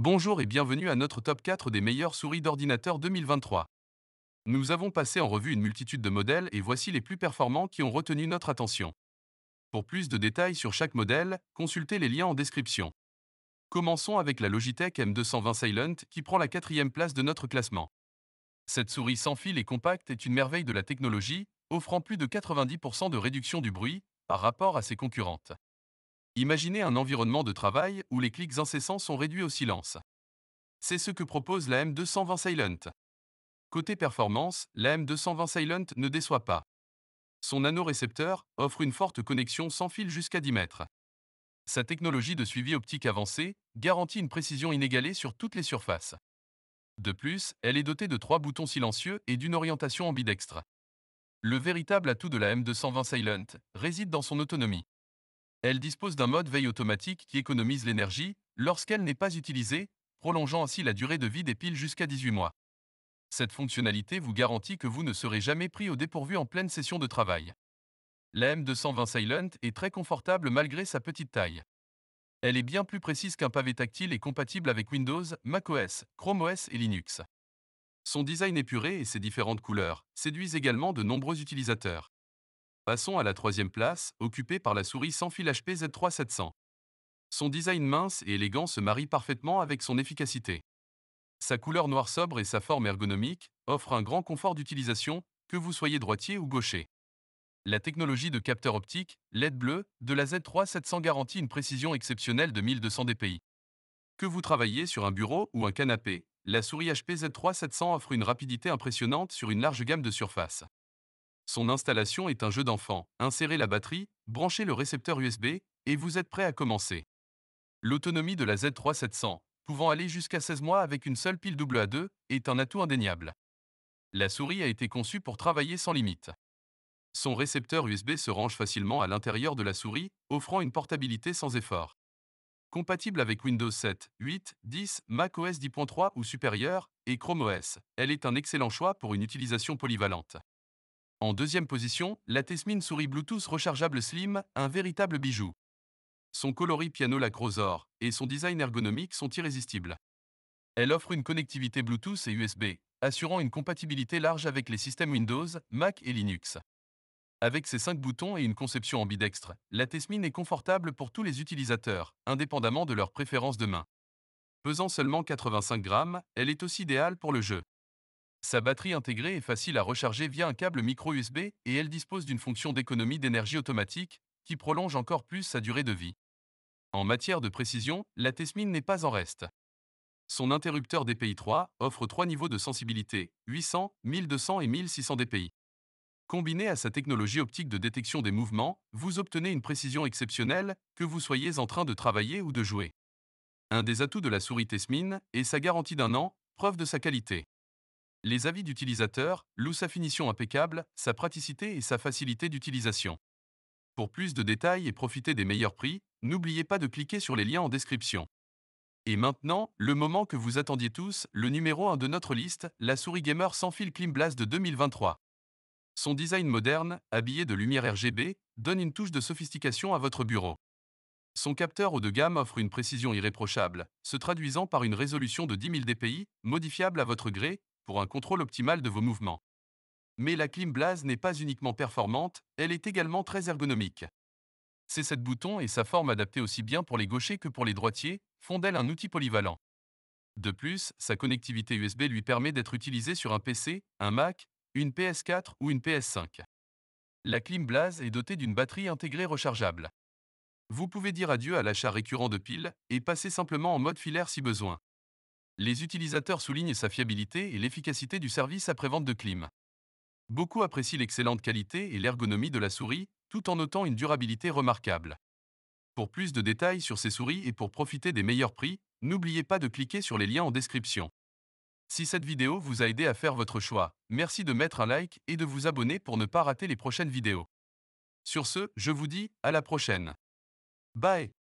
Bonjour et bienvenue à notre top 4 des meilleures souris d'ordinateur 2023. Nous avons passé en revue une multitude de modèles et voici les plus performants qui ont retenu notre attention. Pour plus de détails sur chaque modèle, consultez les liens en description. Commençons avec la Logitech M220 Silent qui prend la quatrième place de notre classement. Cette souris sans fil et compacte est une merveille de la technologie, offrant plus de 90% de réduction du bruit par rapport à ses concurrentes. Imaginez un environnement de travail où les clics incessants sont réduits au silence. C'est ce que propose la M220 Silent. Côté performance, la M220 Silent ne déçoit pas. Son nanorécepteur offre une forte connexion sans fil jusqu'à 10 mètres. Sa technologie de suivi optique avancée garantit une précision inégalée sur toutes les surfaces. De plus, elle est dotée de 3 boutons silencieux et d'une orientation ambidextre. Le véritable atout de la M220 Silent réside dans son autonomie. Elle dispose d'un mode veille automatique qui économise l'énergie lorsqu'elle n'est pas utilisée, prolongeant ainsi la durée de vie des piles jusqu'à 18 mois. Cette fonctionnalité vous garantit que vous ne serez jamais pris au dépourvu en pleine session de travail. La M220 Silent est très confortable malgré sa petite taille. Elle est bien plus précise qu'un pavé tactile et compatible avec Windows, macOS, Chrome OS et Linux. Son design épuré et ses différentes couleurs séduisent également de nombreux utilisateurs. Passons à la troisième place, occupée par la souris sans fil HP Z3 700. Son design mince et élégant se marie parfaitement avec son efficacité. Sa couleur noire sobre et sa forme ergonomique offrent un grand confort d'utilisation, que vous soyez droitier ou gaucher. La technologie de capteur optique LED bleu de la Z3 700 garantit une précision exceptionnelle de 1200 dpi. Que vous travailliez sur un bureau ou un canapé, la souris HP Z3 700 offre une rapidité impressionnante sur une large gamme de surfaces. Son installation est un jeu d'enfant. Insérez la batterie, branchez le récepteur USB et vous êtes prêt à commencer. L'autonomie de la Z3 700, pouvant aller jusqu'à 16 mois avec une seule pile AA2, est un atout indéniable. La souris a été conçue pour travailler sans limite. Son récepteur USB se range facilement à l'intérieur de la souris, offrant une portabilité sans effort. Compatible avec Windows 7, 8, 10, macOS 10.3 ou supérieur, et Chrome OS, elle est un excellent choix pour une utilisation polyvalente. En deuxième position, la Tesmin souris Bluetooth rechargeable Slim, un véritable bijou. Son coloris piano lacrosor et son design ergonomique sont irrésistibles. Elle offre une connectivité Bluetooth et USB, assurant une compatibilité large avec les systèmes Windows, Mac et Linux. Avec ses 5 boutons et une conception ambidextre, la Tesmin est confortable pour tous les utilisateurs, indépendamment de leur préférence de main. Pesant seulement 85 grammes, elle est aussi idéale pour le jeu. Sa batterie intégrée est facile à recharger via un câble micro USB et elle dispose d'une fonction d'économie d'énergie automatique qui prolonge encore plus sa durée de vie. En matière de précision, la Tesmin n'est pas en reste. Son interrupteur DPI 3 offre 3 niveaux de sensibilité, 800, 1200 et 1600 dpi. Combiné à sa technologie optique de détection des mouvements, vous obtenez une précision exceptionnelle, que vous soyez en train de travailler ou de jouer. Un des atouts de la souris Tesmin est sa garantie d'un an, preuve de sa qualité. Les avis d'utilisateurs louent sa finition impeccable, sa praticité et sa facilité d'utilisation. Pour plus de détails et profiter des meilleurs prix, n'oubliez pas de cliquer sur les liens en description. Et maintenant, le moment que vous attendiez tous, le numéro 1 de notre liste, la souris gamer sans fil Clean Blast de 2023. Son design moderne, habillé de lumière RGB, donne une touche de sophistication à votre bureau. Son capteur haut de gamme offre une précision irréprochable, se traduisant par une résolution de 10 000 dpi, modifiable à votre gré, pour un contrôle optimal de vos mouvements. Mais la Clean Blast n'est pas uniquement performante, elle est également très ergonomique. Ses 7 boutons et sa forme adaptée aussi bien pour les gauchers que pour les droitiers font d'elle un outil polyvalent. De plus, sa connectivité USB lui permet d'être utilisée sur un PC, un Mac, une PS4 ou une PS5. La Clim Blaze est dotée d'une batterie intégrée rechargeable. Vous pouvez dire adieu à l'achat récurrent de piles et passer simplement en mode filaire si besoin. Les utilisateurs soulignent sa fiabilité et l'efficacité du service après-vente de clim. Beaucoup apprécient l'excellente qualité et l'ergonomie de la souris, tout en notant une durabilité remarquable. Pour plus de détails sur ces souris et pour profiter des meilleurs prix, n'oubliez pas de cliquer sur les liens en description. Si cette vidéo vous a aidé à faire votre choix, merci de mettre un like et de vous abonner pour ne pas rater les prochaines vidéos. Sur ce, je vous dis à la prochaine. Bye!